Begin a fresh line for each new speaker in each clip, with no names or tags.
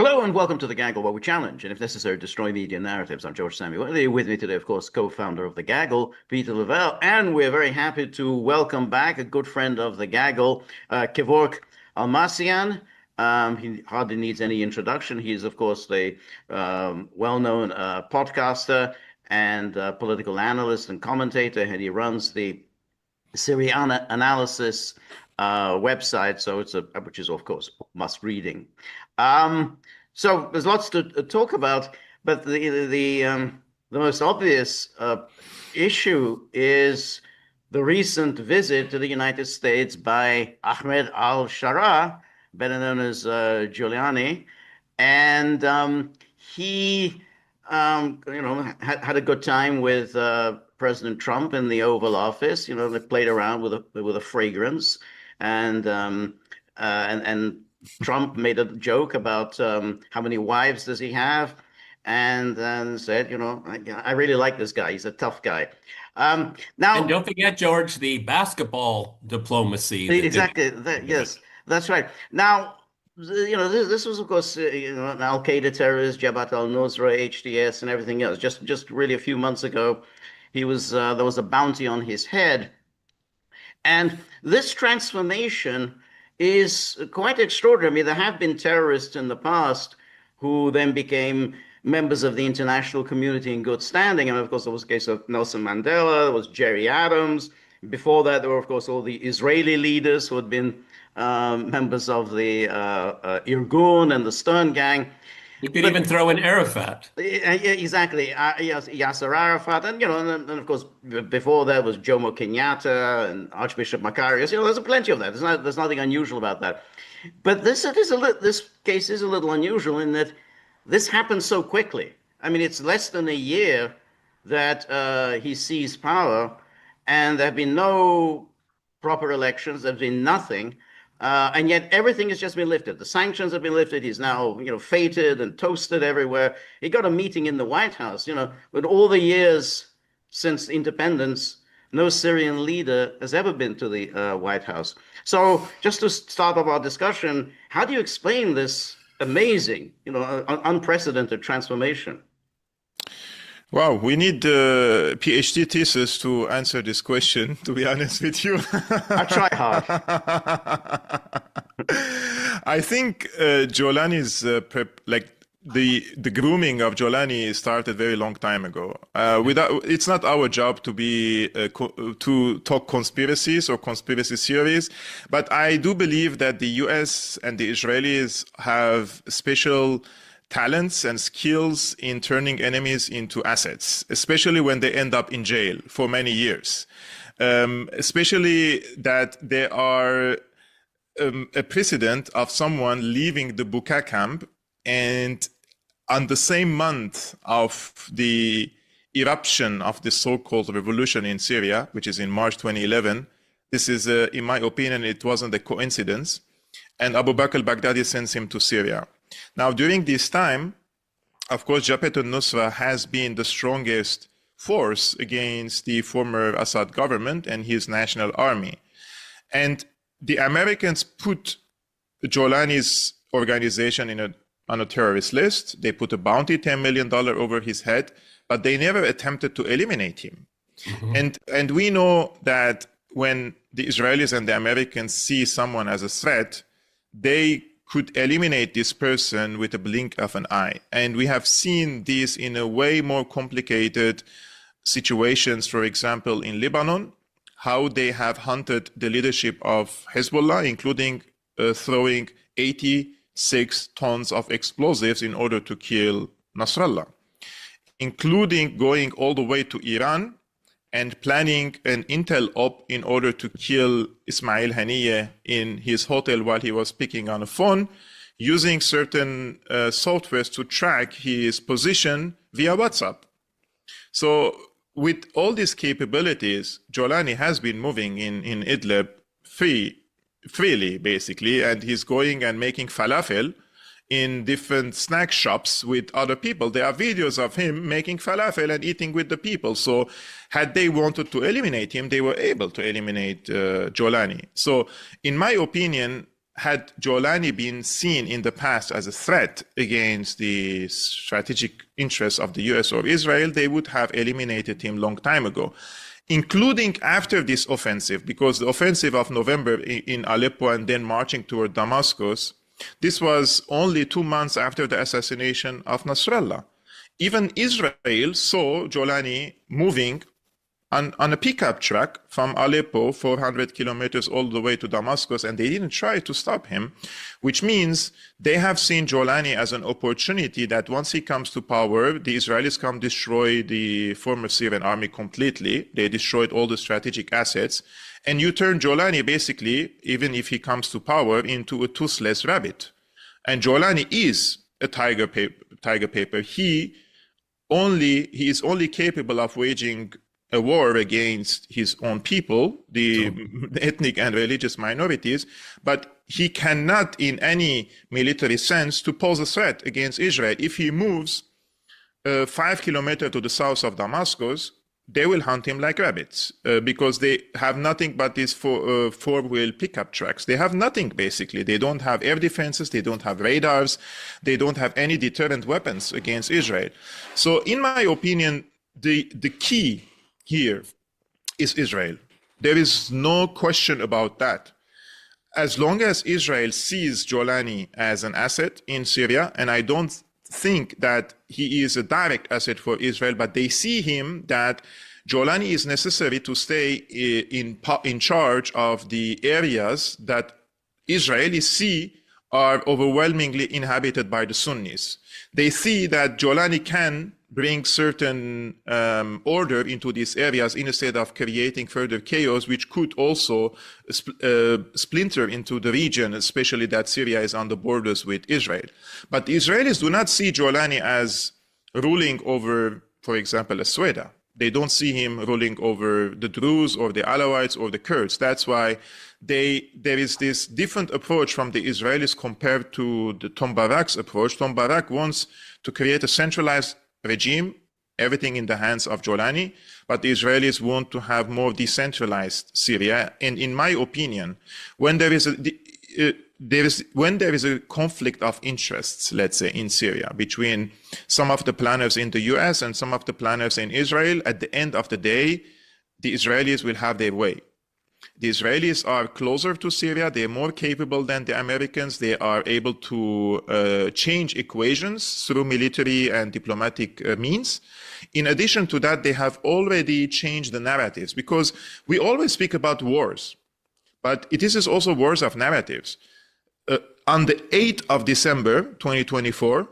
Hello and welcome to the Gaggle, where we challenge and, if necessary, destroy media narratives. I'm George Szamuely. With me today, of course, co-founder of the Gaggle, Peter Lavelle, and we're very happy to welcome back a good friend of the Gaggle, Kavour al-Masani. He hardly needs any introduction. He is, of course, the well-known podcaster and political analyst and commentator, and he runs the Syriana Analysis website, so which is, of course, must reading. So there's lots to talk about, but the most obvious issue is the recent visit to the United States by Ahmed al-Sharaa, better known as Julani, and he had a good time with President Trump in the Oval Office. They played around with a fragrance, and Trump made a joke about how many wives does he have, and then said, I really like this guy. He's a tough guy. Now,
and don't forget, George, the basketball diplomacy.
Exactly. Yes, that's right. Now, this was, of course, an Al-Qaeda terrorist, Jabhat al-Nusra, HTS, and everything else. Just really a few months ago, there was a bounty on his head, and this transformation is quite extraordinary. I mean, there have been terrorists in the past who then became members of the international community in good standing. And of course, there was the case of Nelson Mandela, there was Jerry Adams. Before that, there were, of course, all the Israeli leaders who had been members of the Irgun and the Stern Gang.
You could even throw in Arafat.
Exactly. Yes, Yasser Arafat. And, and of course, before that was Jomo Kenyatta and Archbishop Macarius. There's plenty of that. There's nothing unusual about that. But this case is a little unusual in that this happened so quickly. I mean, it's less than a year that he seized power, and there have been no proper elections. There's been nothing. And yet everything has just been lifted. The sanctions have been lifted. He's now, feted and toasted everywhere. He got a meeting in the White House. With all the years since independence, no Syrian leader has ever been to the White House. So just to start off our discussion, how do you explain this amazing, unprecedented transformation?
Wow, we need a PhD thesis to answer this question, to be honest with you.
I try hard.
I think Julani's the grooming of Julani started very long time ago. It's not our job to be to talk conspiracies or conspiracy theories, but I do believe that the US and the Israelis have special talents and skills in turning enemies into assets, especially when they end up in jail for many years. Especially that there are a precedent of someone leaving the Buqa camp, and on the same month of the eruption of the so-called revolution in Syria, which is in March 2011, this is, in my opinion, it wasn't a coincidence, and Abu Bakr al-Baghdadi sends him to Syria. Now, during this time, of course, Jabhat al-Nusra has been the strongest force against the former Assad government and his national army. And the Americans put Julani's organization on a terrorist list. They put a bounty, $10 million over his head, but they never attempted to eliminate him. Mm-hmm. And we know that when the Israelis and the Americans see someone as a threat, they could eliminate this person with a blink of an eye. And we have seen this in a way more complicated situations, for example, in Lebanon, how they have hunted the leadership of Hezbollah, including throwing 86 tons of explosives in order to kill Nasrallah, including going all the way to Iran and planning an intel op in order to kill Ismail Haniyeh in his hotel while he was speaking on a phone, using certain softwares to track his position via WhatsApp. So with all these capabilities, Julani has been moving in Idlib freely, basically, and he's going and making falafel in different snack shops with other people. There are videos of him making falafel and eating with the people. So had they wanted to eliminate him, they were able to eliminate Julani. So in my opinion, had Julani been seen in the past as a threat against the strategic interests of the US or Israel, they would have eliminated him long time ago, including after this offensive, because the offensive of November in Aleppo and then marching toward Damascus, this was only 2 months after the assassination of Nasrallah. Even Israel saw Julani moving on a pickup truck from Aleppo, 400 kilometers all the way to Damascus, and they didn't try to stop him, which means they have seen Julani as an opportunity that once he comes to power, the Israelis come destroy the former Syrian army completely. They destroyed all the strategic assets, and you turn Julani basically, even if he comes to power, into a toothless rabbit. And Julani is a tiger paper. He is only capable of waging a war against his own people, the ethnic and religious minorities, but he cannot in any military sense to pose a threat against Israel. If he moves 5 kilometers to the south of Damascus, they will hunt him like rabbits because they have nothing but these four-wheel pickup trucks. They have nothing, basically. They don't have air defenses. They don't have radars. They don't have any deterrent weapons against Israel. So in my opinion, the key here is Israel. There is no question about that. As long as Israel sees Julani as an asset in Syria, and I don't think that he is a direct asset for Israel, but they see him that Julani is necessary to stay in charge of the areas that Israelis see are overwhelmingly inhabited by the Sunnis. They see that Julani can bring certain order into these areas instead of creating further chaos, which could also splinter into the region, especially that Syria is on the borders with Israel. But the Israelis do not see Julani as ruling over, for example, Sweda. They don't see him ruling over the Druze or the Alawites or the Kurds. That's why there is this different approach from the Israelis compared to the Tom Barak's approach. Tom Barak wants to create a centralized regime, everything in the hands of Julani, but the Israelis want to have more decentralized Syria. And in my opinion, when there is a conflict of interests, let's say in Syria, between some of the planners in the US and some of the planners in Israel, at the end of the day, the Israelis will have their way. The Israelis are closer to Syria. They're more capable than the Americans. They are able to change equations through military and diplomatic means. In addition to that, they have already changed the narratives, because we always speak about wars, but it is also wars of narratives. On the 8th of December, 2024,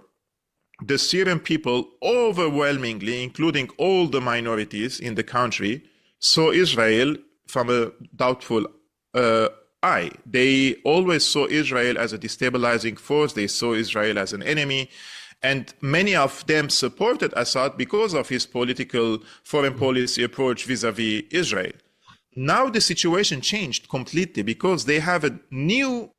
the Syrian people overwhelmingly, including all the minorities in the country, saw Israel from a doubtful eye. They always saw Israel as a destabilizing force. They saw Israel as an enemy. And many of them supported Assad because of his political foreign policy approach vis-a-vis Israel. Now the situation changed completely because they have a new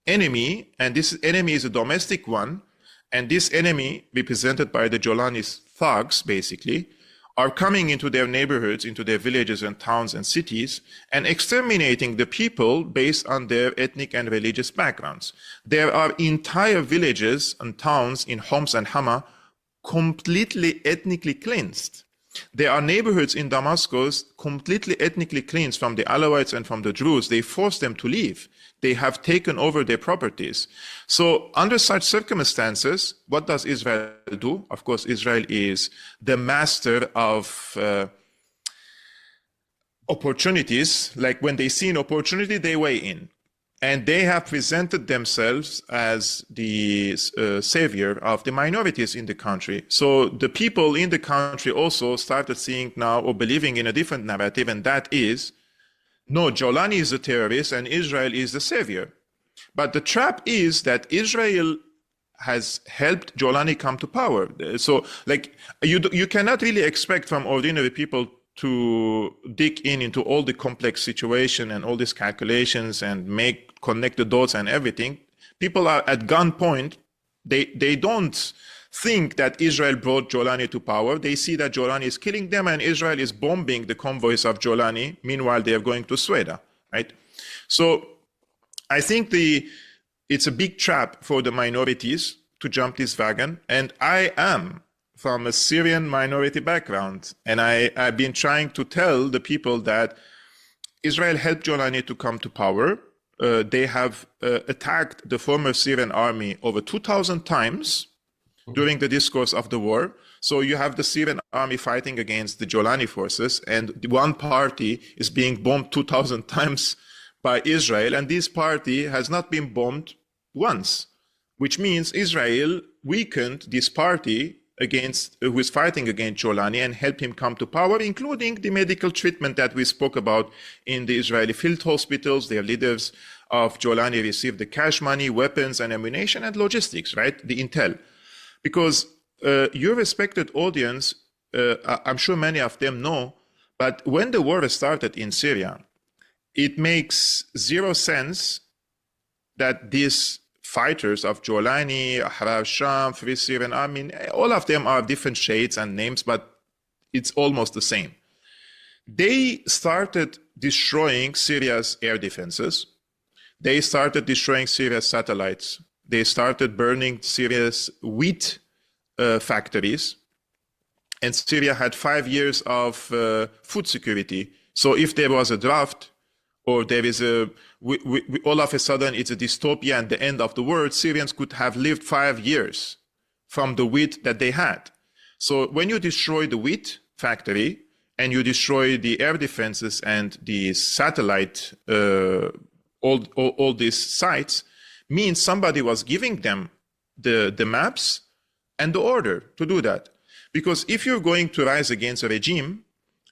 enemy, and this enemy is a domestic one. And this enemy, represented by the Julani's thugs, basically, are coming into their neighborhoods, into their villages and towns and cities, and exterminating the people based on their ethnic and religious backgrounds. There are entire villages and towns in Homs and Hama completely ethnically cleansed. There are neighborhoods in Damascus completely ethnically cleansed from the Alawites and from the Druze. They forced them to leave. They have taken over their properties. So under such circumstances, what does Israel do? Of course, Israel is the master of opportunities. Like when they see an opportunity, they weigh in. And they have presented themselves as the savior of the minorities in the country. So the people in the country also started seeing now, or believing in a different narrative, and that is, no, Julani is a terrorist and Israel is the savior. But the trap is that Israel has helped Julani come to power. So like you cannot really expect from ordinary people to dig into all the complex situation and all these calculations and connect the dots and everything. People are at gunpoint. They don't think that Israel brought Julani to power. They see that Julani is killing them and Israel is bombing the convoys of Julani. Meanwhile, they are going to Sweda, right? So I think the it's a big trap for the minorities to jump this wagon. And I am from a Syrian minority background. And I've been trying to tell the people that Israel helped Julani to come to power. They have attacked the former Syrian army over 2,000 times during the discourse of the war. So you have the Syrian army fighting against the Julani forces, and one party is being bombed 2,000 times by Israel, and this party has not been bombed once, which means Israel weakened this party against who is fighting against Julani and helped him come to power, including the medical treatment that we spoke about in the Israeli field hospitals. Their leaders of Julani received the cash money, weapons and ammunition and logistics, right? The intel. Because your respected audience, I'm sure many of them know, but when the war started in Syria, it makes zero sense that these fighters of Julani, Ahrar Sham, Free Syrian Army, all of them are different shades and names, but it's almost the same. They started destroying Syria's air defenses. They started destroying Syria's satellites. They started burning Syria's wheat factories. And Syria had 5 years of food security. So if there was a drought, or there is all of a sudden it's a dystopia and the end of the world, Syrians could have lived 5 years from the wheat that they had. So when you destroy the wheat factory and you destroy the air defenses and the satellite, all these sites, means somebody was giving them the maps and the order to do that. Because if you're going to rise against a regime,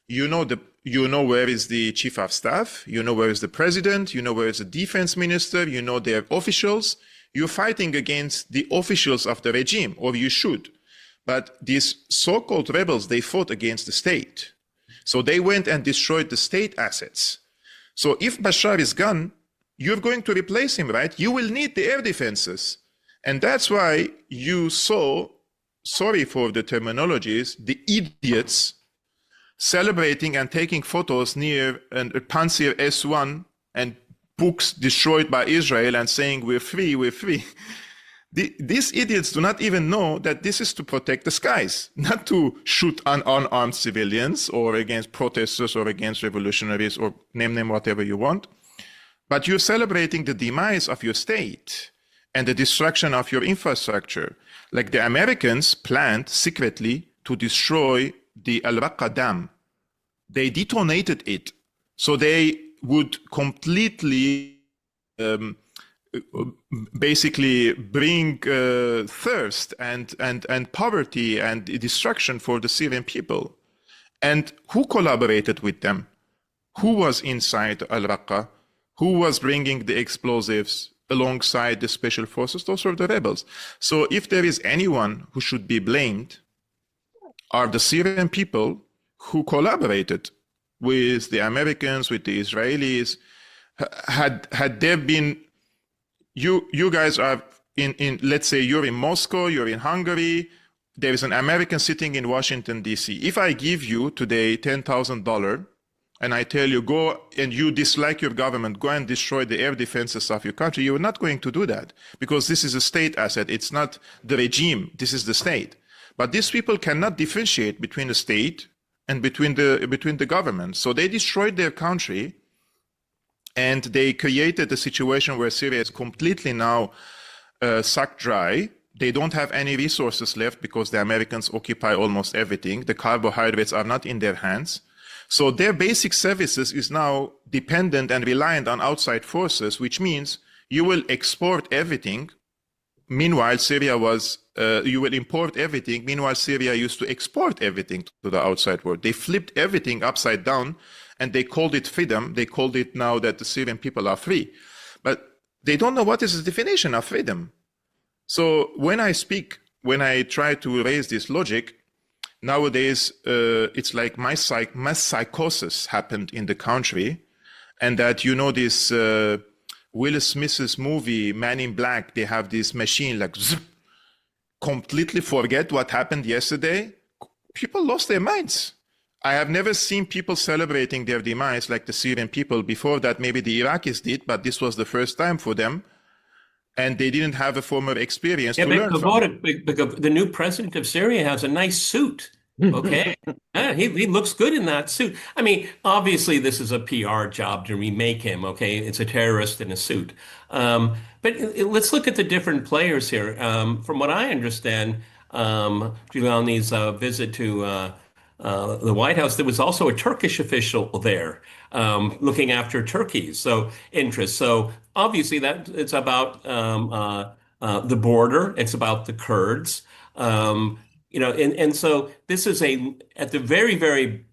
you know where is the chief of staff, you know where is the president, you know where is the defense minister, you know their officials. You're fighting against the officials of the regime, or you should. But these so-called rebels, they fought against the state. So they went and destroyed the state assets. So if Bashar is gone, you're going to replace him, right? You will need the air defenses. And that's why you saw, sorry for the terminologies, the idiots celebrating and taking photos near a Panzer S1 and books destroyed by Israel and saying, we're free, we're free. These idiots do not even know that this is to protect the skies, not to shoot unarmed civilians or against protesters or against revolutionaries or name them whatever you want. But you're celebrating the demise of your state and the destruction of your infrastructure. Like the Americans planned secretly to destroy the Al-Raqqa Dam. They detonated it. So they would completely basically bring thirst and poverty and destruction for the Syrian people. And who collaborated with them? Who was inside Al-Raqqa? Who was bringing the explosives alongside the special forces? Those were the rebels. So if there is anyone who should be blamed, are the Syrian people who collaborated with the Americans, with the Israelis. Had there been, you guys are in, let's say you're in Moscow, you're in Hungary, there is an American sitting in Washington, D.C. If I give you today $10,000 and I tell you, go and you dislike your government, go and destroy the air defenses of your country, you're not going to do that because this is a state asset. It's not the regime. This is the state. But these people cannot differentiate between the state and between the government. So they destroyed their country and they created a situation where Syria is completely now sucked dry. They don't have any resources left because the Americans occupy almost everything. The carbohydrates are not in their hands. So their basic services is now dependent and reliant on outside forces, which means you will export everything. Meanwhile, Syria was, you will import everything. Meanwhile, Syria used to export everything to the outside world. They flipped everything upside down and they called it freedom. They called it now that the Syrian people are free. But they don't know what is the definition of freedom. So when I try to raise this logic, nowadays it's like mass psychosis happened in the country. And that, you know, this Will Smith's movie, Man in Black, they have this machine like zip, completely forget what happened yesterday. People lost their minds. I have never seen people celebrating their demise like the Syrian people. Before that, maybe the Iraqis did, but this was the first time for them. and they didn't have a former experience
Yeah,
to
but
learn from.
Kavour, the new president of Syria has a nice suit. Okay. Yeah, he looks good in that suit. I mean, obviously, this is a PR job to remake him. Okay. It's a terrorist in a suit. But let's look at the different players here. From what I understand, Julani's visit to the White House, there was also a Turkish official there looking after Turkey's interests. So obviously, that it's about the border. It's about the Kurds. And so this is at the very, very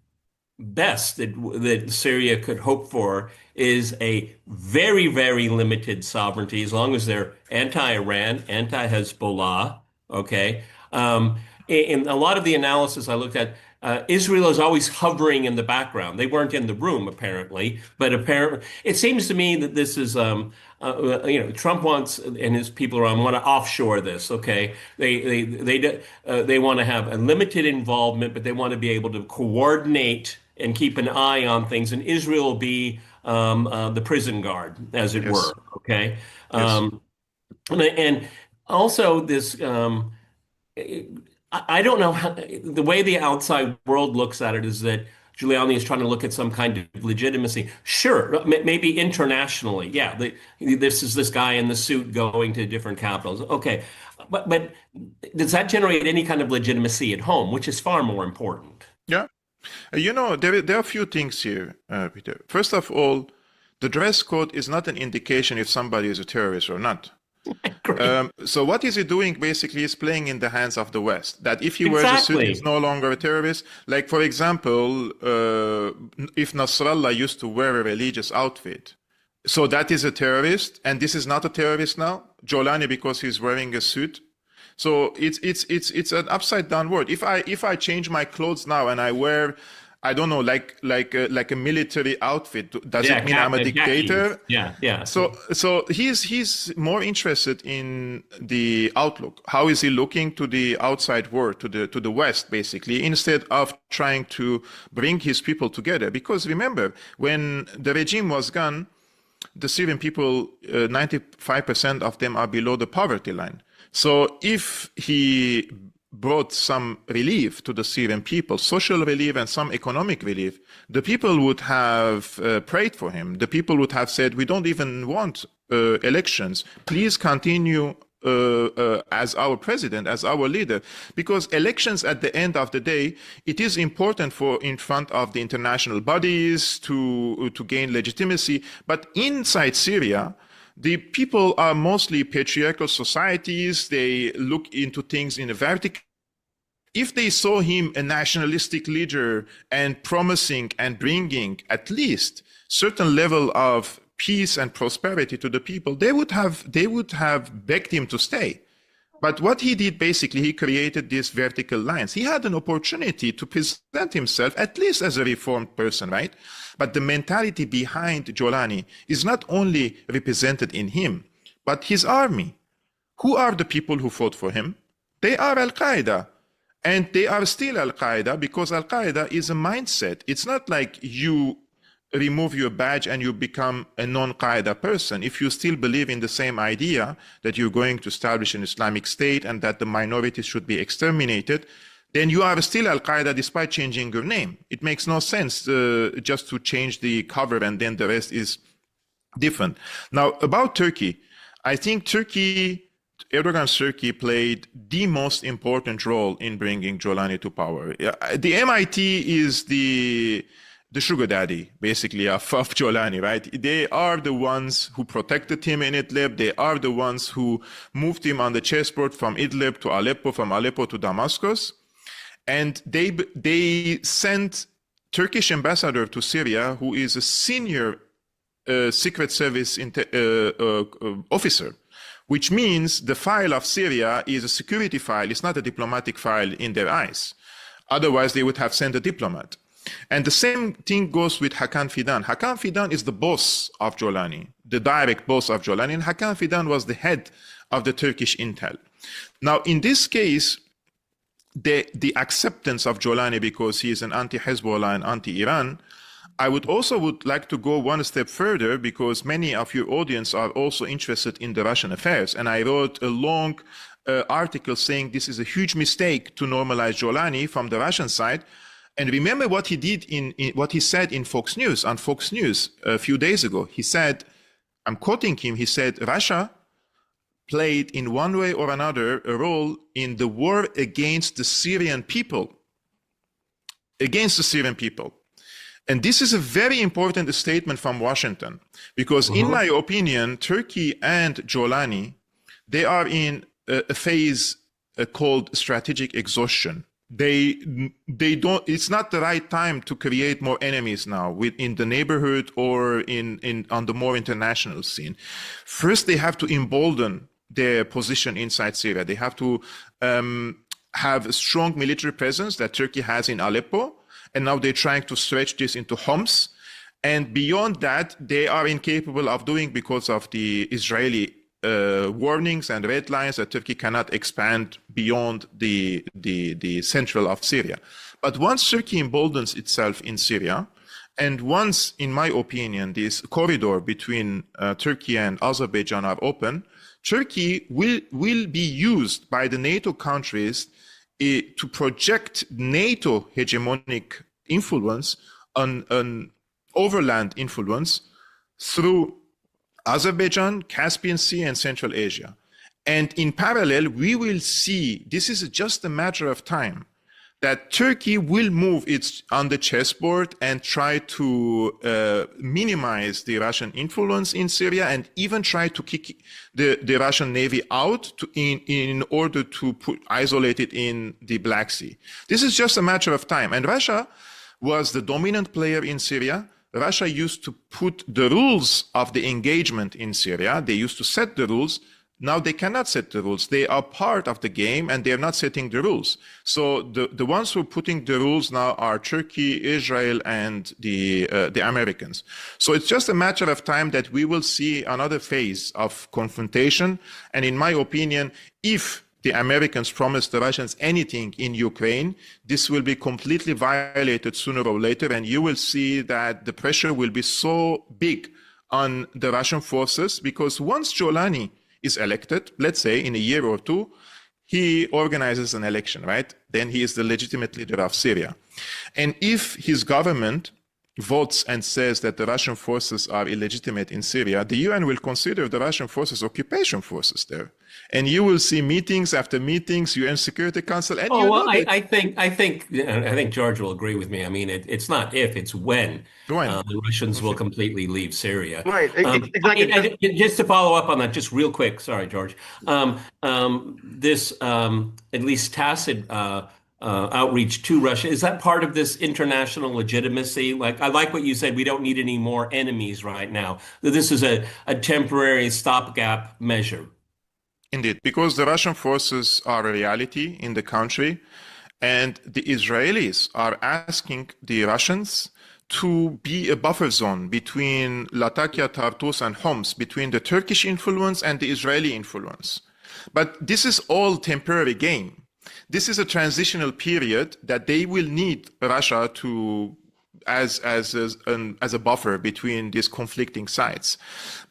best that Syria could hope for is a very, very limited sovereignty as long as they're anti-Iran, anti-Hezbollah. Okay. In a lot of the analysis I looked at, Israel is always hovering in the background. They weren't in the room apparently, but apparently it seems to me that this is, Trump wants and his people around want to offshore this. Okay, they want to have a limited involvement, but they want to be able to coordinate and keep an eye on things. And Israel will be the prison guard, as it were. Okay,
Yes.
And also this. I don't know how the way the outside world looks at it is that Giuliani is trying to look at some kind of legitimacy. Sure, maybe internationally. Yeah, this is this guy in the suit going to different capitals. Okay, but does that generate any kind of legitimacy at home, which is far more important?
Yeah. There are a few things here, Peter. First of all, the dress code is not an indication if somebody is a terrorist or not. So what is he doing? Basically, is playing in the hands of the West. That if he wears a suit, he's no longer a terrorist. Like, for example, if Nasrallah used to wear a religious outfit, so that is a terrorist, and this is not a terrorist now. Julani, because he's wearing a suit. So it's an upside down world. If I change my clothes now and I wear, I don't know, like a military outfit, does it mean I'm a dictator?
Yeah.
So he's more interested in the outlook. How is he looking to the outside world, to the West, basically, instead of trying to bring his people together? Because remember, when the regime was gone, the Syrian people, 95% of them are below the poverty line. So if he brought some relief to the Syrian people, social relief and some economic relief, the people would have prayed for him. The people would have said, we don't even want elections. Please continue as our president, as our leader. Because elections at the end of the day, it is important for in front of the international bodies to gain legitimacy. But inside Syria, the people are mostly patriarchal societies. They look into things in a vertical. If they saw him a nationalistic leader and promising and bringing at least certain level of peace and prosperity to the people, they would have begged him to stay. But what he did, basically, he created these vertical lines. He had an opportunity to present himself at least as a reformed person, right? But the mentality behind Julani is not only represented in him, but his army. Who are the people who fought for him? They are Al-Qaeda. And they are still Al-Qaeda because Al-Qaeda is a mindset. It's not like you remove your badge and you become a non-Qaeda person. If you still believe in the same idea that you're going to establish an Islamic state and that the minorities should be exterminated, then you are still Al-Qaeda despite changing your name. It makes no sense just to change the cover and then the rest is different. Now, about Turkey, I think Erdogan's Turkey played the most important role in bringing Julani to power. The MIT is the sugar daddy, basically, of Julani, right? They are the ones who protected him in Idlib. They are the ones who moved him on the chessboard from Idlib to Aleppo, from Aleppo to Damascus. And they sent Turkish ambassador to Syria, who is a senior Secret Service officer, which means the file of Syria is a security file. It's not a diplomatic file in their eyes. Otherwise, they would have sent a diplomat. And the same thing goes with Hakan Fidan. Hakan Fidan is the boss of Julani, the direct boss of Julani, and Hakan Fidan was the head of the Turkish intel. Now, in this case, the acceptance of Julani because he is an anti-Hezbollah and anti-Iran I would like to go one step further, because many of your audience are also interested in the Russian affairs. And I wrote a long article saying this is a huge mistake to normalize Julani from the Russian side. And remember what he did in what he said in Fox News, on Fox News a few days ago. He said, I'm quoting him, he said, Russia played in one way or another a role in the war against the Syrian people. Against the Syrian people. And this is a very important statement from Washington, because in my opinion, Turkey and Julani, they are in a phase called strategic exhaustion. They don't, it's not the right time to create more enemies now within the neighborhood or on the more international scene. First, they have to embolden their position inside Syria. They have to have a strong military presence that Turkey has in Aleppo. And now they're trying to stretch this into Homs. And beyond that, they are incapable of doing because of the Israeli warnings and red lines that Turkey cannot expand beyond the central of Syria. But once Turkey emboldens itself in Syria, and once, in my opinion, this corridor between Turkey and Azerbaijan are open, Turkey will be used by the NATO countries to project NATO hegemonic influence on overland influence through Azerbaijan, Caspian Sea, and Central Asia. And in parallel, we will see, this is just a matter of time, that Turkey will move its on the chessboard and try to minimize the Russian influence in Syria, and even try to kick the Russian Navy out in order to isolate it in the Black Sea. This is just a matter of time. And Russia was the dominant player in Syria. Russia used to put the rules of the engagement in Syria. They used to set the rules. Now they cannot set the rules. They are part of the game and they're not setting the rules. So the ones who are putting the rules now are Turkey, Israel, and the Americans. So it's just a matter of time that we will see another phase of confrontation. And in my opinion, if the Americans promise the Russians anything in Ukraine, this will be completely violated sooner or later. And you will see that the pressure will be so big on the Russian forces, because once Julani is elected, let's say in a year or two, he organizes an election, right? Then he is the legitimate leader of Syria. And if his government votes and says that the Russian forces are illegitimate in Syria, the UN will consider the Russian forces occupation forces there. And you will see meetings after meetings, UN Security Council. And
I think George will agree with me. I mean, it's not if, it's when the Russians will completely leave Syria.
Right, exactly.
Just to follow up on that, just real quick. Sorry, George. This at least tacit outreach to Russia, is that part of this international legitimacy? Like, I like what you said, we don't need any more enemies right now. This is a temporary stopgap measure.
Indeed, because the Russian forces are a reality in the country, and the Israelis are asking the Russians to be a buffer zone between Latakia, Tartus, and Homs, between the Turkish influence and the Israeli influence. But this is all temporary game. This is a transitional period that they will need Russia to as a buffer between these conflicting sides.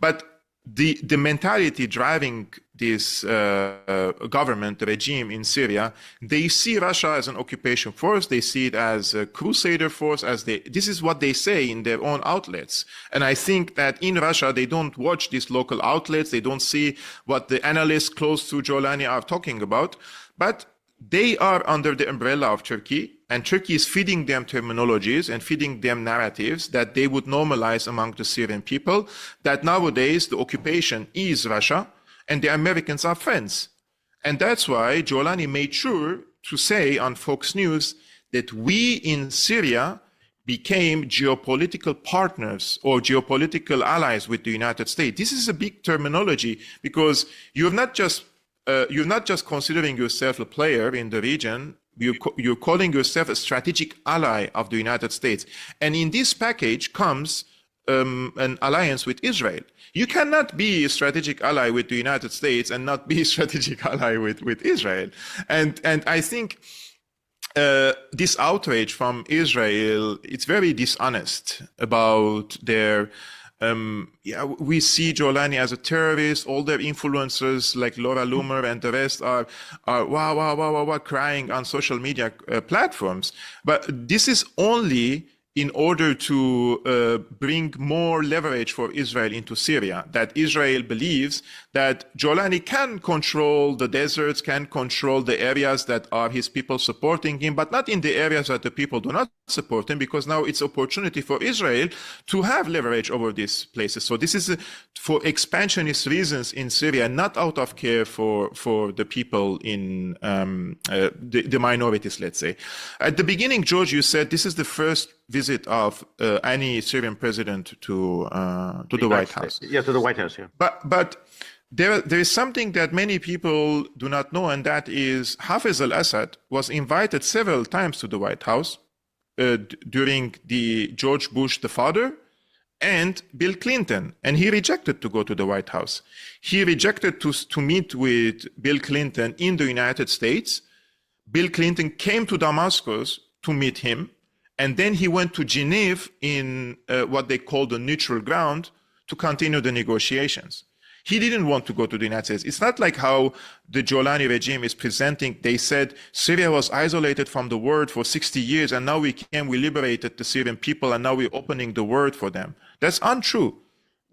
But the mentality driving this government regime in Syria, they see Russia as an occupation force. They see it as a crusader force. This is what they say in their own outlets. And I think that in Russia, they don't watch these local outlets. They don't see what the analysts close to Julani are talking about. But they are under the umbrella of Turkey, and Turkey is feeding them terminologies and feeding them narratives that they would normalize among the Syrian people, that nowadays the occupation is Russia and the Americans are friends. And that's why Julani made sure to say on Fox News that we in Syria became geopolitical partners or geopolitical allies with the United States. This is a big terminology, because you're not just considering yourself a player in the region, you're calling yourself a strategic ally of the United States. And in this package comes an alliance with Israel. You cannot be a strategic ally with the United States and not be a strategic ally with Israel. And I think this outrage from Israel, it's very dishonest about their. We see Julani as a terrorist. All their influencers like Laura Loomer and the rest are wow, crying on social media platforms. But this is only in order to bring more leverage for Israel into Syria, that Israel believes that Julani can control the deserts, can control the areas that are his people supporting him, but not in the areas that the people do not support him, because now it's opportunity for Israel to have leverage over these places. So this is for expansionist reasons in Syria, not out of care for the people in the minorities, let's say. At the beginning, George, you said this is the first visit of any Syrian president to the White House.
Yeah, to the White House, yeah.
But there is something that many people do not know, and that is Hafez al-Assad was invited several times to the White House during the George Bush the father and Bill Clinton, and he rejected to go to the White House. He rejected to meet with Bill Clinton in the United States. Bill Clinton came to Damascus to meet him, and then he went to Geneva in what they call the neutral ground to continue the negotiations. He didn't want to go to the United States. It's not like how the Julani regime is presenting. They said Syria was isolated from the world for 60 years, and now we liberated the Syrian people, and now we're opening the world for them. That's untrue.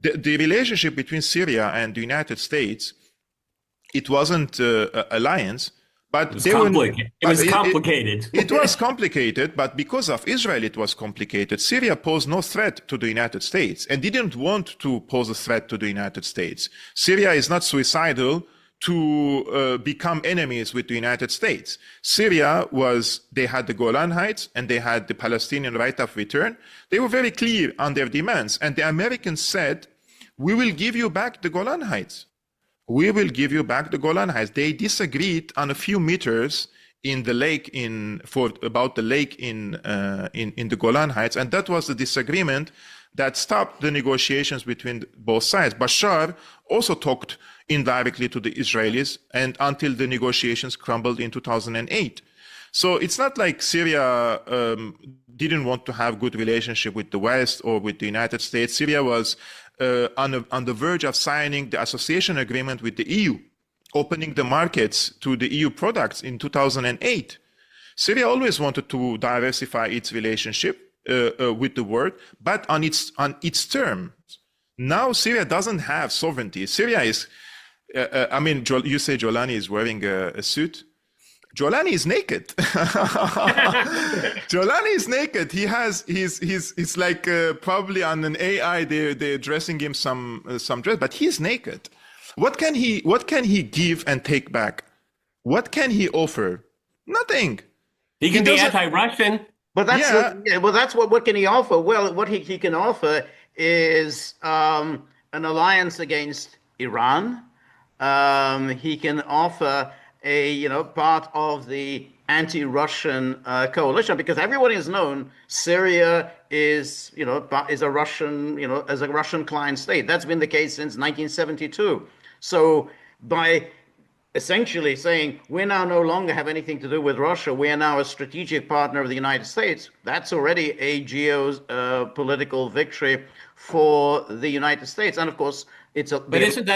The relationship between Syria and the United States, it wasn't an alliance. But
it was complicated.
It was complicated, but because of Israel, it was complicated. Syria posed no threat to the United States and didn't want to pose a threat to the United States. Syria is not suicidal to become enemies with the United States. Syria they had the Golan Heights and they had the Palestinian right of return. They were very clear on their demands. And the Americans said, we will give you back the Golan Heights. We will give you back the Golan Heights. They disagreed on a few meters in the lake about the lake in the Golan Heights, and that was the disagreement that stopped the negotiations between both sides. Bashar also talked indirectly to the Israelis, and until the negotiations crumbled in 2008. So it's not like Syria didn't want to have good relationship with the West or with the United States. Syria was on the verge of signing the association agreement with the EU, opening the markets to the EU products in 2008. Syria always wanted to diversify its relationship with the world, but on its terms. Now Syria doesn't have sovereignty. Syria is, you say Julani is wearing a suit. Julani is naked. Julani is naked. He's like probably on an AI. They're dressing him some dress, but he's naked. What can he give and take back? What can he offer? Nothing.
He can be anti-Russian.
But that's what can he offer? Well, what he can offer is an alliance against Iran. He can offer part of the anti-Russian coalition, because everyone has known Syria is a Russian, as a Russian client state. That's been the case since 1972. So by essentially saying we now no longer have anything to do with Russia, we are now a strategic partner of the United States, that's already a geopolitical victory for the United States. And of course, it's alliance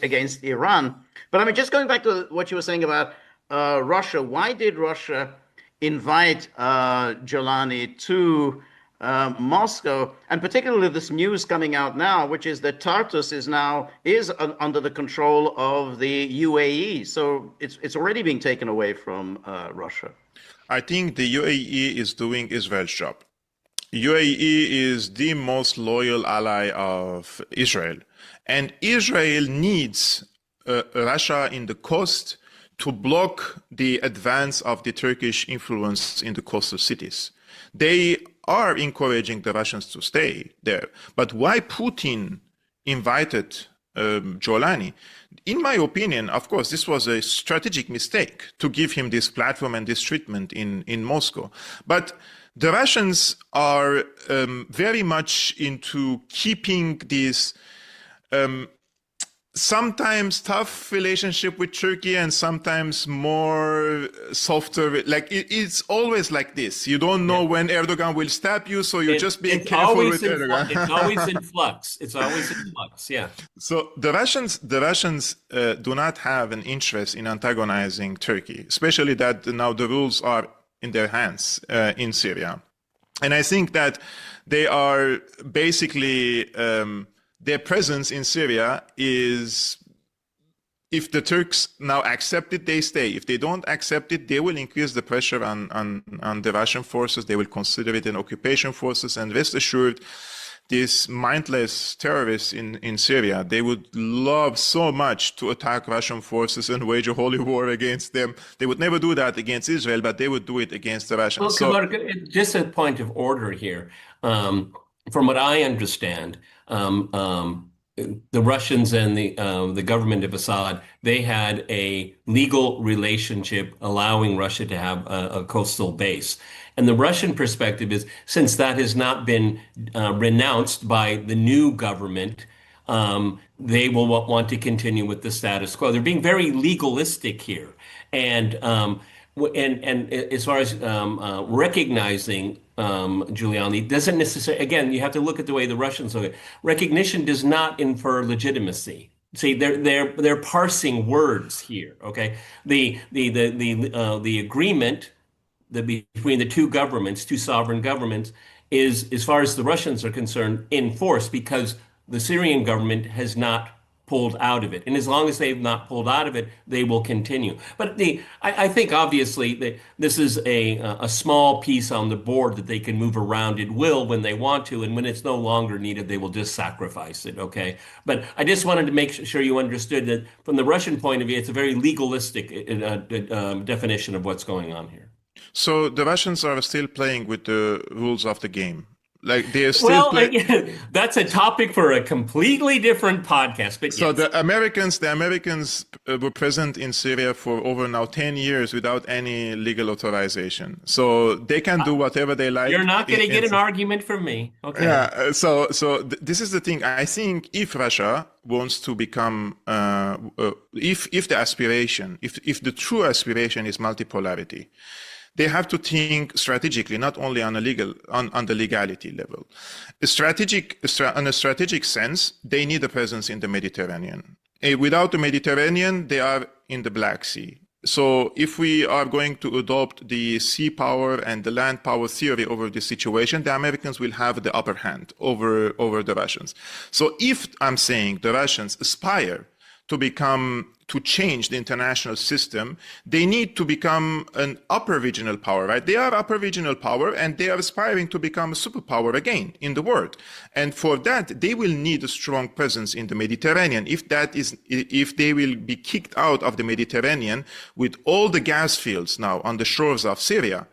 against Iran. But just going back to what you were saying about Russia, why did Russia invite Julani to Moscow, and particularly this news coming out now, which is that Tartus is under the control of the UAE, so it's already being taken away from Russia.
I think the UAE is doing Israel's job. UAE is the most loyal ally of Israel, and Israel needs Russia in the coast to block the advance of the Turkish influence in the coastal cities. They are encouraging the Russians to stay there. But why Putin invited Julani? In my opinion, of course, this was a strategic mistake to give him this platform and this treatment in Moscow. But the Russians are very much into keeping this sometimes tough relationship with Turkey and sometimes more softer. Like it's always like this. You don't know when Erdogan will stab you, so you're just being careful with Erdogan.
It's always in flux. It's always in flux. Yeah.
So the Russians do not have an interest in antagonizing Turkey, especially that now the rules are in their hands in Syria. And I think that they are basically, their presence in Syria is, if the Turks now accept it, they stay. If they don't accept it, they will increase the pressure on the Russian forces. They will consider it an occupation forces. And rest assured, these mindless terrorists in Syria, they would love so much to attack Russian forces and wage a holy war against them. They would never do that against Israel, but they would do it against the Russians.
Well, Kavour, just a point of order here. From what I understand, the Russians and the government of Assad, they had a legal relationship allowing Russia to have a coastal base. And the Russian perspective is, since that has not been renounced by the new government, they will want to continue with the status quo. They're being very legalistic here. And as far as recognizing Julani, doesn't necessarily, again, you have to look at the way the Russians look at it. Recognition does not infer legitimacy. See, they're parsing words here. Okay, the agreement between the two governments, two sovereign governments, is, as far as the Russians are concerned, in force because the Syrian government has not pulled out of it. And as long as they've not pulled out of it, they will continue. But I think obviously that this is a small piece on the board that they can move around at will when they want to, and when it's no longer needed, they will just sacrifice it, okay? But I just wanted to make sure you understood that from the Russian point of view, it's a very legalistic definition of what's going on here.
So the Russians are still playing with the rules of the game. Like they're still
that's a topic for a completely different podcast. But
so yes. the Americans were present in Syria for over now 10 years without any legal authorization. So they can do whatever they like.
You're not going to get an argument from me. Okay.
Yeah. This is the thing. I think if Russia wants to become, if the true aspiration is multipolarity, they have to think strategically, not only on the legality level. On a strategic sense, they need a presence in the Mediterranean. Without the Mediterranean, they are in the Black Sea. So if we are going to adopt the sea power and the land power theory over this situation, the Americans will have the upper hand over the Russians. So if I'm saying the Russians aspire to change the international system, they need to become an upper regional power, right? They are upper regional power and they are aspiring to become a superpower again in the world. And for that, they will need a strong presence in the Mediterranean. If they will be kicked out of the Mediterranean with all the gas fields now on the shores of Syria,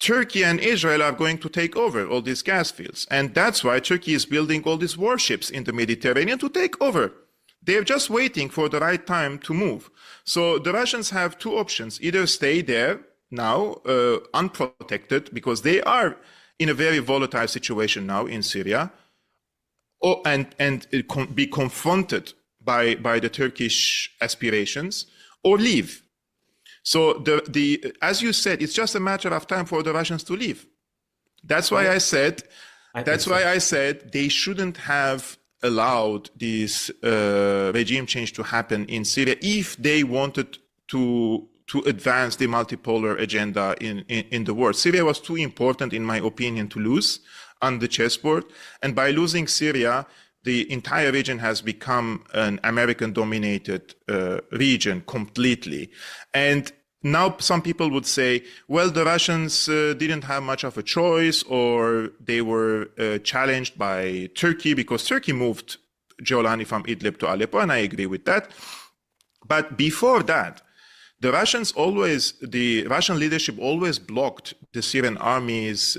Turkey and Israel are going to take over all these gas fields. And that's why Turkey is building all these warships in the Mediterranean to take over. They're just waiting for the right time to move. So the Russians have two options: either stay there now, unprotected, because they are in a very volatile situation now in Syria, and be confronted by the Turkish aspirations, or leave. So as you said, it's just a matter of time for the Russians to leave. That's why I said they shouldn't have allowed this regime change to happen in Syria if they wanted to advance the multipolar agenda in the world. Syria was too important, in my opinion, to lose on the chessboard. And by losing Syria, the entire region has become an American-dominated region completely. And now some people would say, well, the Russians didn't have much of a choice, or they were challenged by Turkey because Turkey moved Julani from Idlib to Aleppo, and I agree with that. But before that, the Russian leadership always blocked the Syrian army's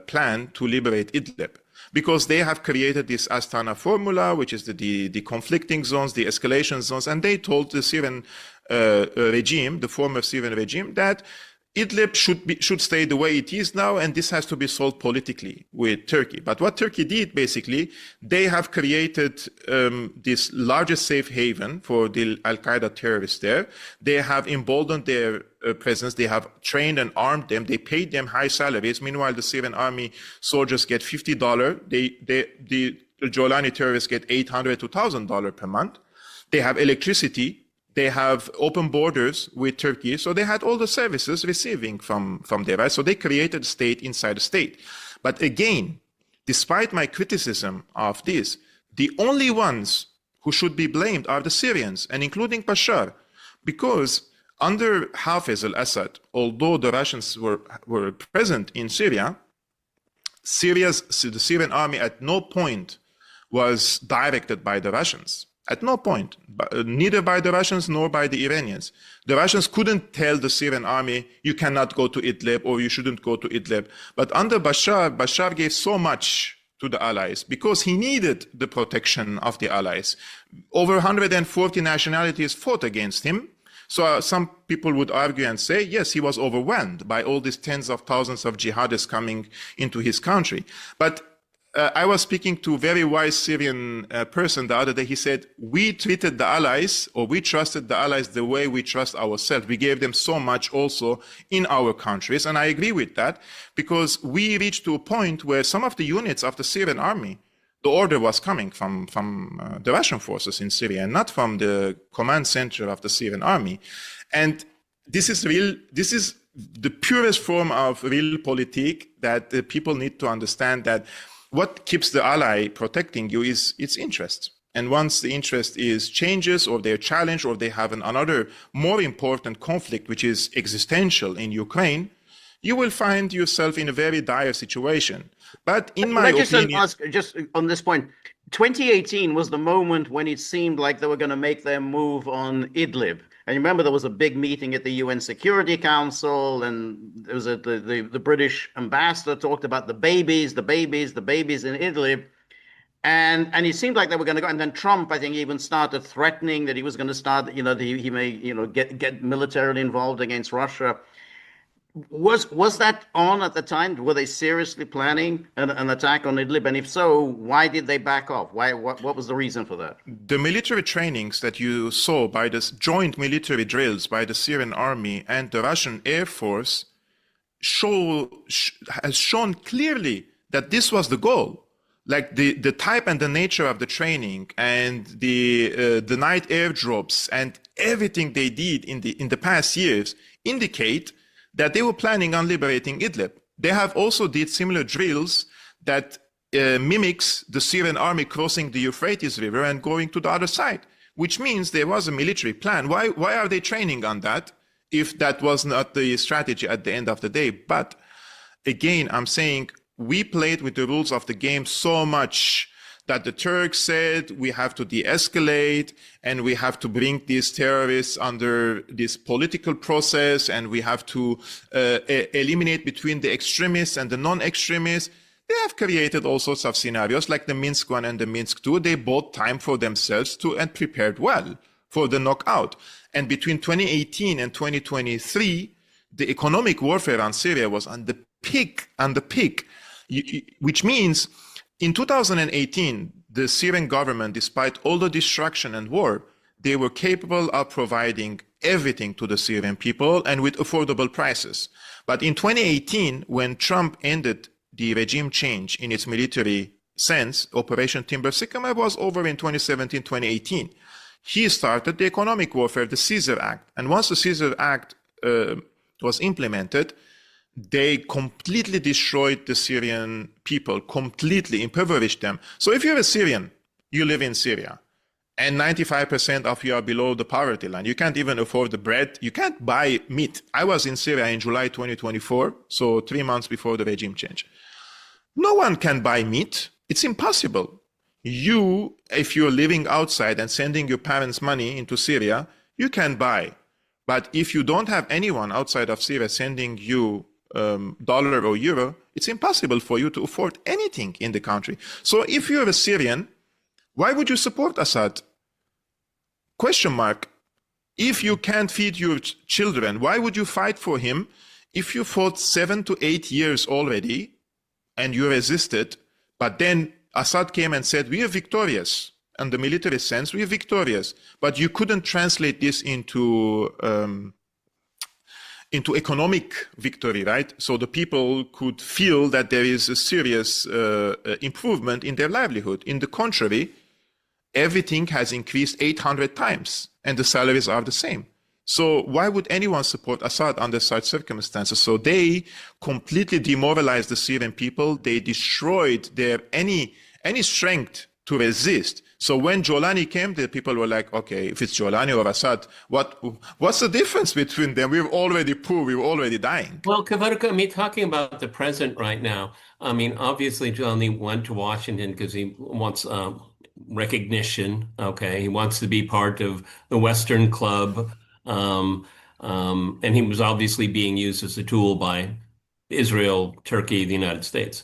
plan to liberate Idlib, because they have created this Astana formula, which is the conflicting zones, the escalation zones, and they told the Syrian regime, the former Syrian regime, that Idlib should stay the way it is now, and this has to be solved politically with Turkey. But what Turkey did, basically, they have created this largest safe haven for the al-Qaeda terrorists there. They have emboldened their presence. They have trained and armed them. They paid them high salaries. Meanwhile, the Syrian army soldiers get $50. The Julani terrorists get $800 to $1,000 per month. They have electricity. They have open borders with Turkey. So they had all the services receiving from there, right? So they created a state inside a state. But again, despite my criticism of this, the only ones who should be blamed are the Syrians, and including Bashar, because under Hafez al-Assad, although the Russians were present in Syria, the Syrian army at no point was directed by the Russians. At no point, neither by the Russians nor by the Iranians. The Russians couldn't tell the Syrian army, you cannot go to Idlib or you shouldn't go to Idlib. But under Bashar gave so much to the allies because he needed the protection of the allies. Over 140 nationalities fought against him. So some people would argue and say, yes, he was overwhelmed by all these tens of thousands of jihadists coming into his country. But I was speaking to a very wise Syrian person the other day. He said, we treated the allies, or we trusted the allies the way we trust ourselves. We gave them so much also in our countries. And I agree with that, because we reached to a point where some of the units of the Syrian army, the order was coming from the Russian forces in Syria, and not from the command center of the Syrian army. And this is the purest form of realpolitik that people need to understand, that what keeps the ally protecting you is its interest. And once the interest is changes, or they're challenged, or they have another more important conflict, which is existential in Ukraine, you will find yourself in a very dire situation. But in my opinion...
Just on this point, 2018 was the moment when it seemed like they were going to make their move on Idlib. And remember, there was a big meeting at the UN Security Council, and there was the British ambassador talked about the babies in Idlib. And it seemed like they were going to go. And then Trump, I think, even started threatening that he was going to start, he may, get militarily involved against Russia. Was that on at the time? Were they seriously planning an attack on Idlib? And if so, why did they back off? What was the reason for that?
The military trainings that you saw by the joint military drills by the Syrian army and the Russian Air Force has shown clearly that this was the goal. Like the type and the nature of the training and the night airdrops and everything they did in the past years indicate that they were planning on liberating Idlib. They have also did similar drills that mimics the Syrian army crossing the Euphrates River and going to the other side, which means there was a military plan. Why are they training on that if that was not the strategy at the end of the day? But again, I'm saying we played with the rules of the game so much that the Turks said we have to de-escalate and we have to bring these terrorists under this political process, and we have to eliminate between the extremists and the non-extremists. They have created all sorts of scenarios like the Minsk 1 and the Minsk 2. They bought time for themselves and prepared well for the knockout. And between 2018 and 2023, the economic warfare on Syria was on the peak, which means in 2018, the Syrian government, despite all the destruction and war, they were capable of providing everything to the Syrian people and with affordable prices. But in 2018, when Trump ended the regime change in its military sense, Operation Timber Sycamore was over in 2017, 2018. He started the economic warfare, the Caesar Act. And once the Caesar Act was implemented, they completely destroyed the Syrian people, completely impoverished them. So if you're a Syrian, you live in Syria, and 95% of you are below the poverty line. You can't even afford the bread. You can't buy meat. I was in Syria in July 2024, so 3 months before the regime change. No one can buy meat. It's impossible. You, if you're living outside and sending your parents money into Syria, you can buy. But if you don't have anyone outside of Syria sending you dollar or euro, it's impossible for you to afford anything in the country. So if you're a Syrian, why would you support Assad? Question mark. If you can't feed your children, why would you fight for him if you fought 7 to 8 years already and you resisted, but then Assad came and said, we are victorious. In the military sense, we are victorious. But you couldn't translate this into economic victory, right? So the people could feel that there is a serious improvement in their livelihood. In the contrary, everything has increased 800 times and the salaries are the same. So why would anyone support Assad under such circumstances? So they completely demoralized the Syrian people. They destroyed their any strength to resist. So when Julani came, the people were like, okay, if it's Julani or Assad, what's the difference between them? We're already poor, we're already dying.
Well, Kavour, I mean, talking about the president right now, I mean, obviously, Julani went to Washington because he wants recognition. Okay, he wants to be part of the Western club, and he was obviously being used as a tool by Israel, Turkey, the United States.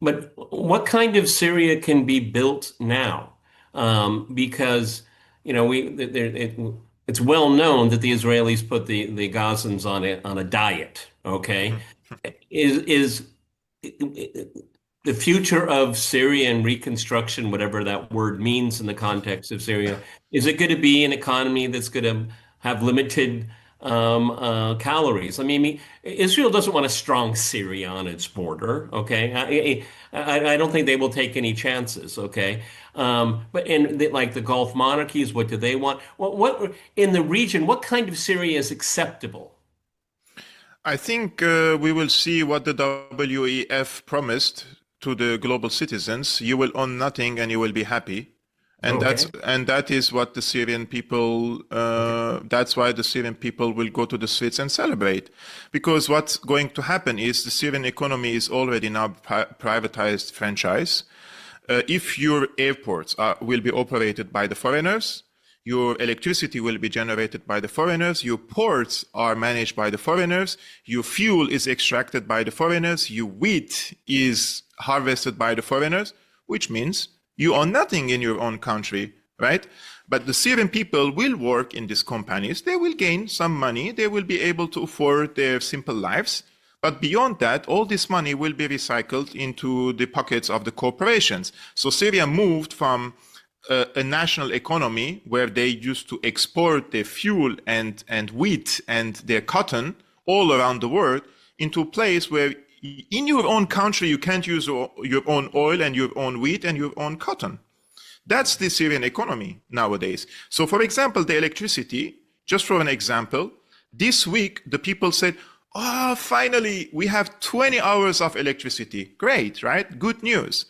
But what kind of Syria can be built now? Because it's well known that the Israelis put the Gazans on a diet. Okay, is the future of Syria and reconstruction, whatever that word means in the context of Syria, is it going to be an economy that's going to have limited calories? I mean, Israel doesn't want a strong Syria on its border. Okay, I don't think they will take any chances. Okay, but like the Gulf monarchies, what do they want? What in the region? What kind of Syria is acceptable?
I think we will see what the WEF promised to the global citizens. You will own nothing and you will be happy. And that is what the Syrian people, that's why the Syrian people will go to the streets and celebrate. Because what's going to happen is the Syrian economy is already now privatized franchise. If your airports will be operated by the foreigners, your electricity will be generated by the foreigners, your ports are managed by the foreigners, your fuel is extracted by the foreigners, your wheat is harvested by the foreigners, which means you own nothing in your own country, right? But the Syrian people will work in these companies. They will gain some money. They will be able to afford their simple lives. But beyond that, all this money will be recycled into the pockets of the corporations. So Syria moved from a national economy where they used to export their fuel and wheat and their cotton all around the world into a place where in your own country, you can't use your own oil and your own wheat and your own cotton. That's the Syrian economy nowadays. So for example, the electricity, just for an example, this week, the people said, oh, finally, we have 20 hours of electricity. Great, right? Good news.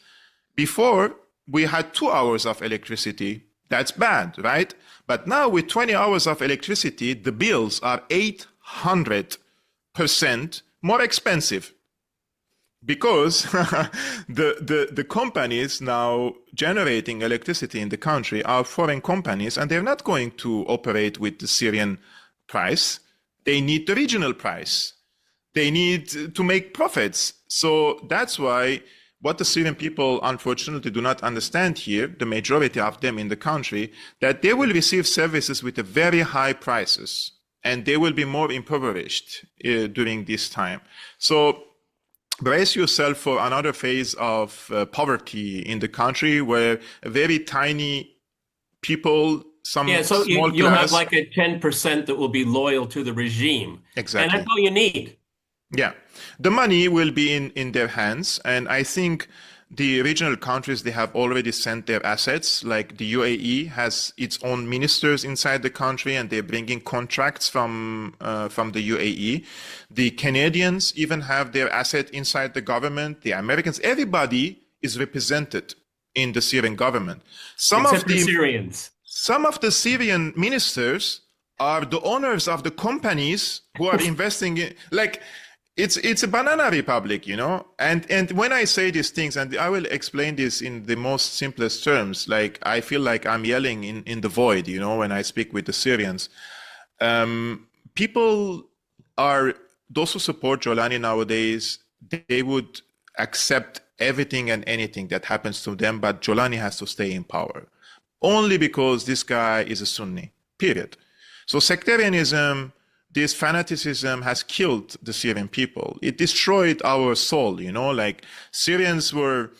Before, we had 2 hours of electricity. That's bad, right? But now with 20 hours of electricity, the bills are 800% more expensive. Because the companies now generating electricity in the country are foreign companies, and they're not going to operate with the Syrian price. They need the regional price. They need to make profits. So that's why what the Syrian people unfortunately do not understand here, the majority of them in the country, that they will receive services with a very high prices, and they will be more impoverished during this time. So brace yourself for another phase of poverty in the country where very tiny people, so
you'll have like a 10% that will be loyal to the regime.
Exactly.
And that's all you need.
Yeah. The money will be in their hands. And I think the regional countries, they have already sent their assets. Like the UAE has its own ministers inside the country, and they're bringing contracts from the UAE. The Canadians even have their asset inside the government. The Americans, everybody is represented in the Syrian government.
Except the Syrians.
Some of the Syrian ministers are the owners of the companies who are investing in, like, it's a banana republic, you know? And when I say these things, and I will explain this in the most simplest terms, like I feel like I'm yelling in the void, you know, when I speak with the Syrians. People are, those who support Julani nowadays, they would accept everything and anything that happens to them, but Julani has to stay in power. Only because this guy is a Sunni, period. So sectarianism, this fanaticism has killed the Syrian people. It destroyed our soul, like Syrians were,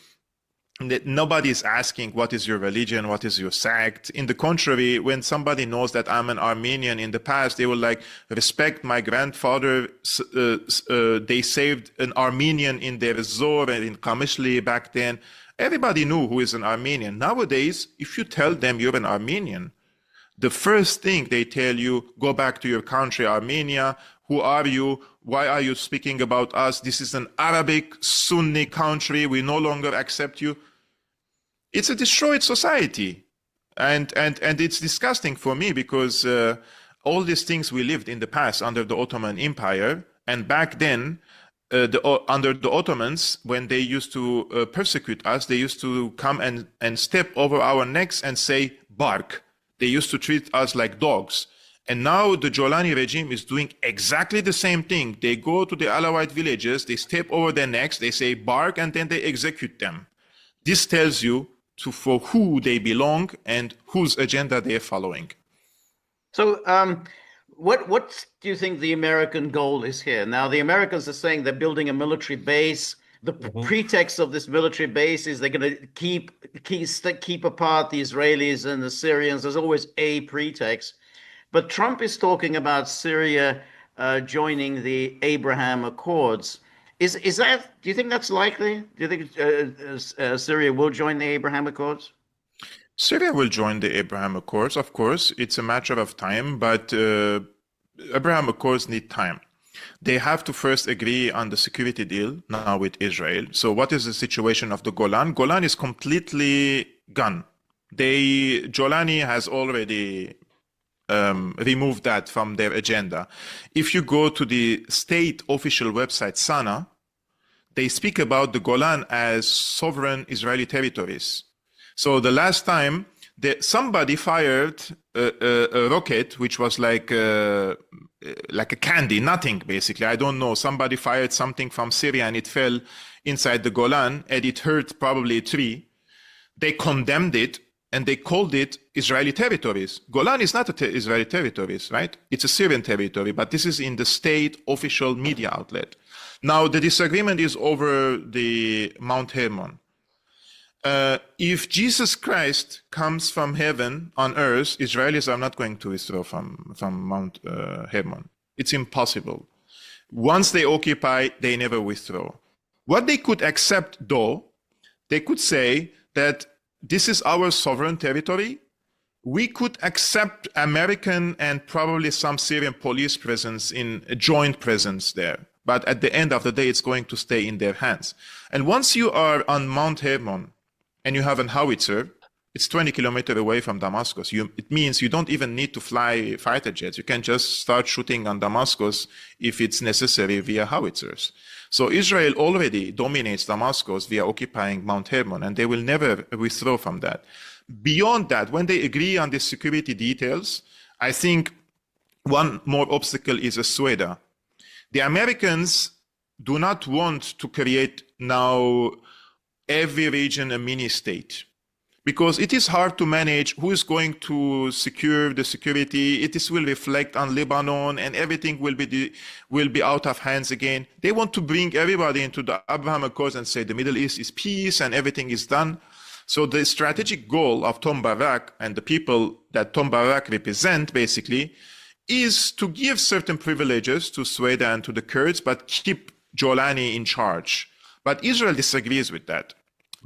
nobody is asking, what is your religion? What is your sect? In the contrary, when somebody knows that I'm an Armenian in the past, they will respect my grandfather. They saved an Armenian in their Zor and in Kamishli back then. Everybody knew who is an Armenian. Nowadays, if you tell them you're an Armenian, the first thing they tell you, go back to your country, Armenia. Who are you? Why are you speaking about us? This is an Arabic Sunni country. We no longer accept you. It's a destroyed society. And it's disgusting for me because all these things we lived in the past under the Ottoman Empire. And back then, under the Ottomans, when they used to persecute us, they used to come and step over our necks and say, bark. They used to treat us like dogs. And now the Julani regime is doing exactly the same thing. They go to the Alawite villages, they step over their necks, they say bark, and then they execute them. This tells you for who they belong and whose agenda they're following.
So what do you think the American goal is here? Now, the Americans are saying they're building a military base. The pretext of this military base is they're going to keep apart the Israelis and the Syrians. There's always a pretext. But Trump is talking about Syria joining the Abraham Accords. Is that? Do you think that's likely? Do you think Syria will join the Abraham Accords?
Syria will join the Abraham Accords, of course. It's a matter of time, but Abraham Accords need time. They have to first agree on the security deal now with Israel. So what is the situation of the Golan? Golan is completely gone. Julani has already removed that from their agenda. If you go to the state official website, Sana, they speak about the Golan as sovereign Israeli territories. So the last time somebody fired a rocket, which was like a candy, nothing basically. I don't know. Somebody fired something from Syria and it fell inside the Golan and it hurt probably a tree. They condemned it and they called it Israeli territories. Golan is not Israeli territories, right? It's a Syrian territory, but this is in the state official media outlet. Now the disagreement is over the Mount Hermon. If Jesus Christ comes from heaven on earth, Israelis are not going to withdraw from Mount Hermon. It's impossible. Once they occupy, they never withdraw. What they could accept, though, they could say that this is our sovereign territory. We could accept American and probably some Syrian police presence in a joint presence there. But at the end of the day, it's going to stay in their hands. And once you are on Mount Hermon, and you have a howitzer, it's 20 kilometers away from Damascus. It means you don't even need to fly fighter jets. You can just start shooting on Damascus if it's necessary via howitzers. So Israel already dominates Damascus via occupying Mount Hermon, and they will never withdraw from that. Beyond that, when they agree on the security details, I think one more obstacle is Sweden. The Americans do not want to create now every region a mini state, because it is hard to manage who is going to secure the security. It will reflect on Lebanon and everything will be out of hands again. They want to bring everybody into the Abraham Accords and say the Middle East is peace and everything is done. So the strategic goal of Tom Barak and the people that Tom Barak represent basically is to give certain privileges to Sweden and to the Kurds, but keep Julani in charge. But Israel disagrees with that.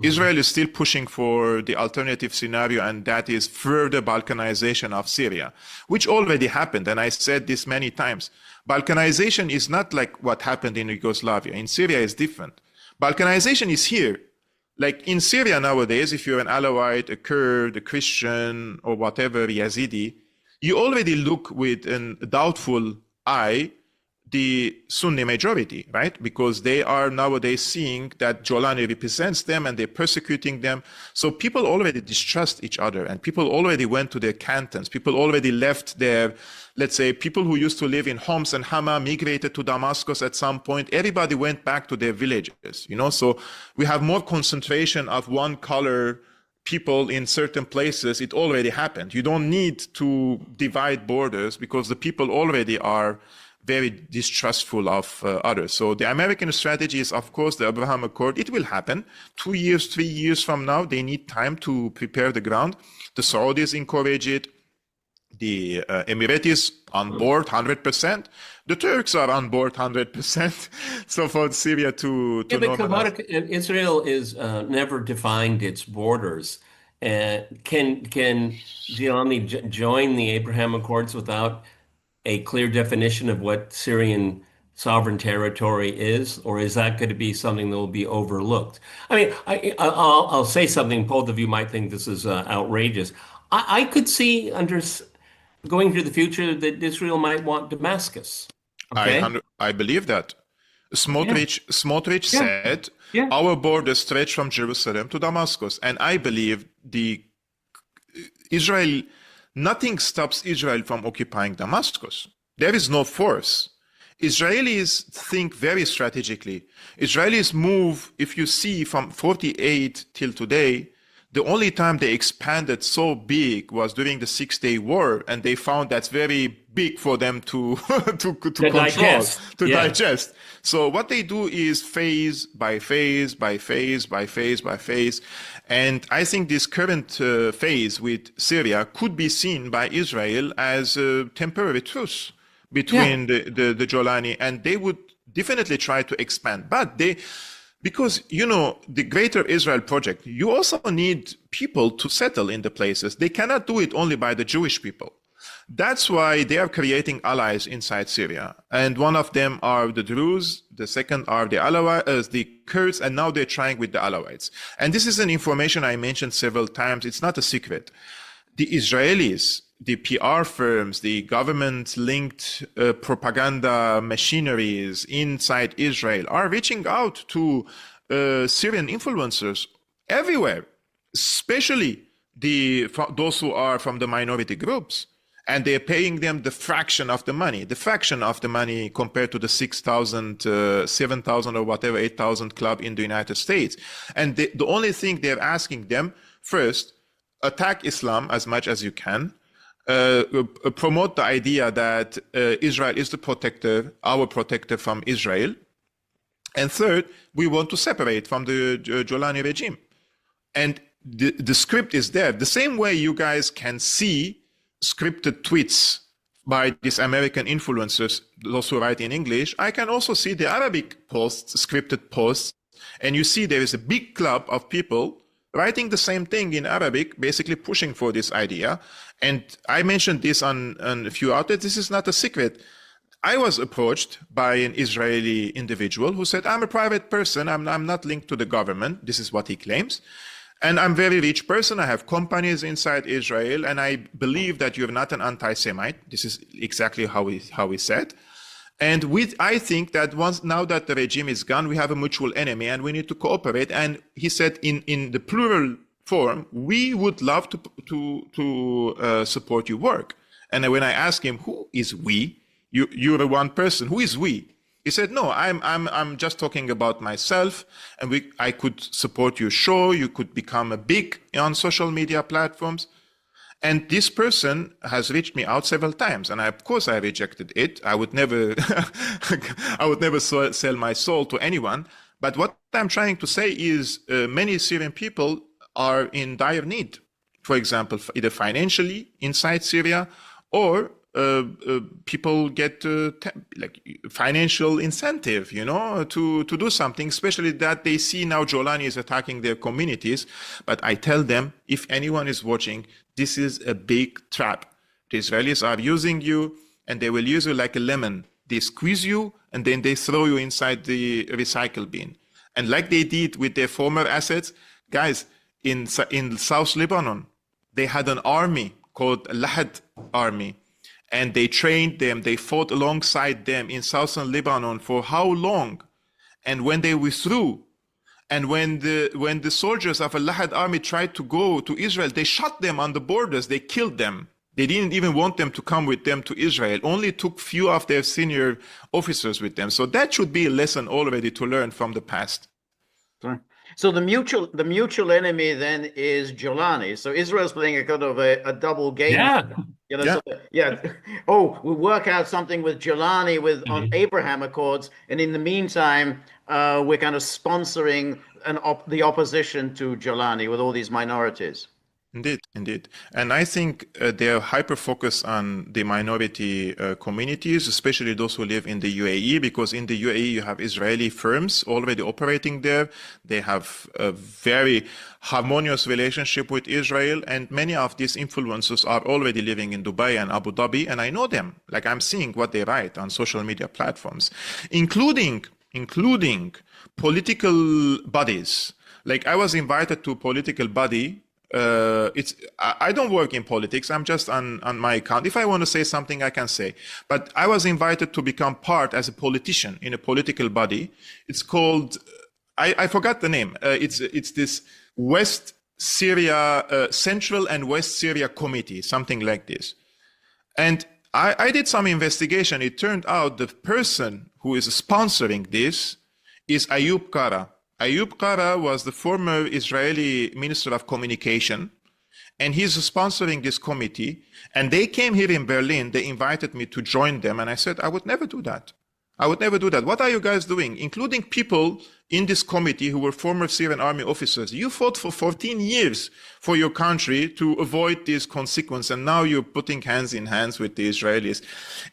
Israel is still pushing for the alternative scenario, and that is further Balkanization of Syria, which already happened. And I said this many times. Balkanization is not like what happened in Yugoslavia. In Syria, it's different. Balkanization is here. Like in Syria nowadays, if you're an Alawite, a Kurd, a Christian, or whatever, Yazidi, you already look with a doubtful eye the Sunni majority, right? Because they are nowadays seeing that Julani represents them and they're persecuting them. So people already distrust each other, and people already went to their cantons. People already left their, let's say, people who used to live in Homs and Hama migrated to Damascus at some point. Everybody went back to their villages, So we have more concentration of one color people in certain places, it already happened. You don't need to divide borders because the people already are very distrustful of others. So the American strategy is, of course, the Abraham Accord. It will happen 2 years, 3 years from now. They need time to prepare the ground. The Saudis encourage it. The Emiratis on board 100%. The Turks are on board 100%. So for Syria to
Yeah, but
normalize.
Israel is never defined its borders. Can Julani join the Abraham Accords without a clear definition of what Syrian sovereign territory is, or is that going to be something that will be overlooked? I mean, I'll say something. Both of you might think this is outrageous. I could see going to the future that Israel might want Damascus. Okay.
I believe that. Smotrich
Yeah.
said,
Yeah.
our borders stretch from Jerusalem to Damascus. And I believe nothing stops Israel from occupying Damascus. There is no force. Israelis think very strategically. Israelis move, if you see from 48 till today, the only time they expanded so big was during the 6-Day War, and they found that's very big for them to control,
digest.
digest. So what they do is phase by phase by phase by phase by phase. And I think this current phase with Syria could be seen by Israel as a temporary truce between the Julani, and they would definitely try to expand. But because, the Greater Israel Project, you also need people to settle in the places. They cannot do it only by the Jewish people. That's why they are creating allies inside Syria. And one of them are the Druze, the second are the Kurds, and now they're trying with the Alawites. And this is an information I mentioned several times. It's not a secret. The Israelis, the PR firms, the government-linked propaganda machineries inside Israel are reaching out to Syrian influencers everywhere, especially those who are from the minority groups. And they're paying them the fraction of the money compared to the 6,000, 7,000 or whatever, 8,000 club in the United States. And the only thing they're asking them, first, attack Islam as much as you can, promote the idea that Israel is the protector, our protector from Israel. And third, we want to separate from the Julani regime. And the script is there. The same way you guys can see scripted tweets by these American influencers, those who write in English, I can also see the Arabic posts, scripted posts, and you see there is a big club of people writing the same thing in Arabic, basically pushing for this idea. And I mentioned this on a few outlets. This is not a secret. I was approached by an Israeli individual who said, I'm a private person. I'm not linked to the government. This is what he claims. And I'm a very rich person. I have companies inside Israel. And I believe that you're not an anti-Semite. This is exactly how he said. And I think that now that the regime is gone, we have a mutual enemy and we need to cooperate. And he said in the plural form, we would love to support your work. And when I asked him, who is we? You're one person. Who is we? He said, no, I'm just talking about myself, and I could support your show. You could become a big on social media platforms. And this person has reached me out several times, and of course I rejected it. I would never sell my soul to anyone. But what I'm trying to say is many Syrian people are in dire need. For example, either financially inside Syria, or people get financial incentive, to do something, especially that they see now Julani is attacking their communities. But I tell them, if anyone is watching, this is a big trap. The Israelis are using you, and they will use you like a lemon. They squeeze you, and then they throw you inside the recycle bin. And like they did with their former assets, guys, in South Lebanon, they had an army called Lahad Army. And they trained them, they fought alongside them in southern Lebanon for how long? And when they withdrew, and when the soldiers of al-Lahad army tried to go to Israel, they shot them on the borders, they killed them. They didn't even want them to come with them to Israel, only took few of their senior officers with them. So that should be a lesson already to learn from the past.
Sorry. So the mutual enemy then is Julani. So Israel's playing a kind of a double game.
Yeah.
You know,
Yeah.
so yeah. Oh, we work out something with Julani with on
Mhm.
Abraham Accords, and in the meantime, we're kind of sponsoring the opposition to Julani with all these minorities.
Indeed, indeed. And I think they're hyper focused on the minority communities, especially those who live in the UAE, because in the UAE you have Israeli firms already operating there. They have a very harmonious relationship with Israel, and many of these influencers are already living in Dubai and Abu Dhabi, and I know them. Like I'm seeing what they write on social media platforms, including political bodies. Like I was invited to a political body. I don't work in politics. I'm just on my account. If I want to say something, I can say. But I was invited to become part as a politician in a political body. It's called, I forgot the name. It's this West Syria, Central and West Syria Committee, something like this. And I did some investigation. It turned out the person who is sponsoring this is Ayub Kara. Ayub Kara was the former Israeli Minister of Communication, and he's sponsoring this committee. And they came here in Berlin. They invited me to join them. And I said, I would never do that. I would never do that. What are you guys doing? Including people in this committee who were former Syrian army officers. You fought for 14 years for your country to avoid these consequences, and now you're putting hands in hands with the Israelis.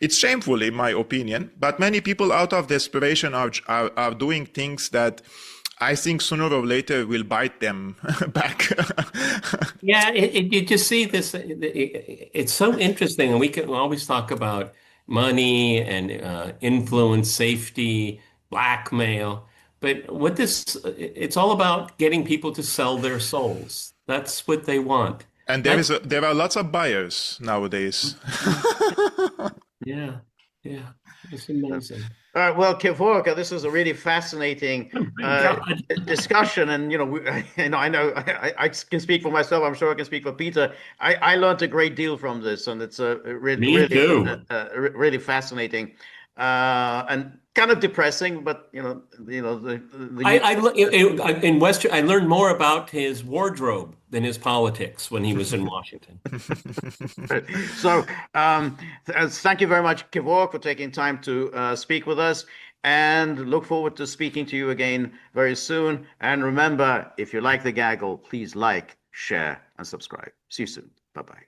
It's shameful, in my opinion, but many people out of desperation are doing things that I think sooner or later will bite them back.
Yeah, you just see this. It's so interesting, and we can always talk about money and influence, safety, blackmail. But what it's all about getting people to sell their souls. That's what they want.
And
That's,
there are lots of buyers nowadays.
yeah, yeah, it's amazing.
All right, well, Kavour, this is a really fascinating
Oh my God.
discussion, and I know I can speak for myself. I'm sure I can speak for Peter. I learned a great deal from this, and it's really,
Me too.
really fascinating, and kind of depressing. But
In Western, I learned more about his wardrobe than his politics when he was in Washington.
So, thank you very much, Kavour, for taking time to speak with us, and look forward to speaking to you again very soon. And remember, if you like the Gaggle, please like, share, and subscribe. See you soon. Bye-bye.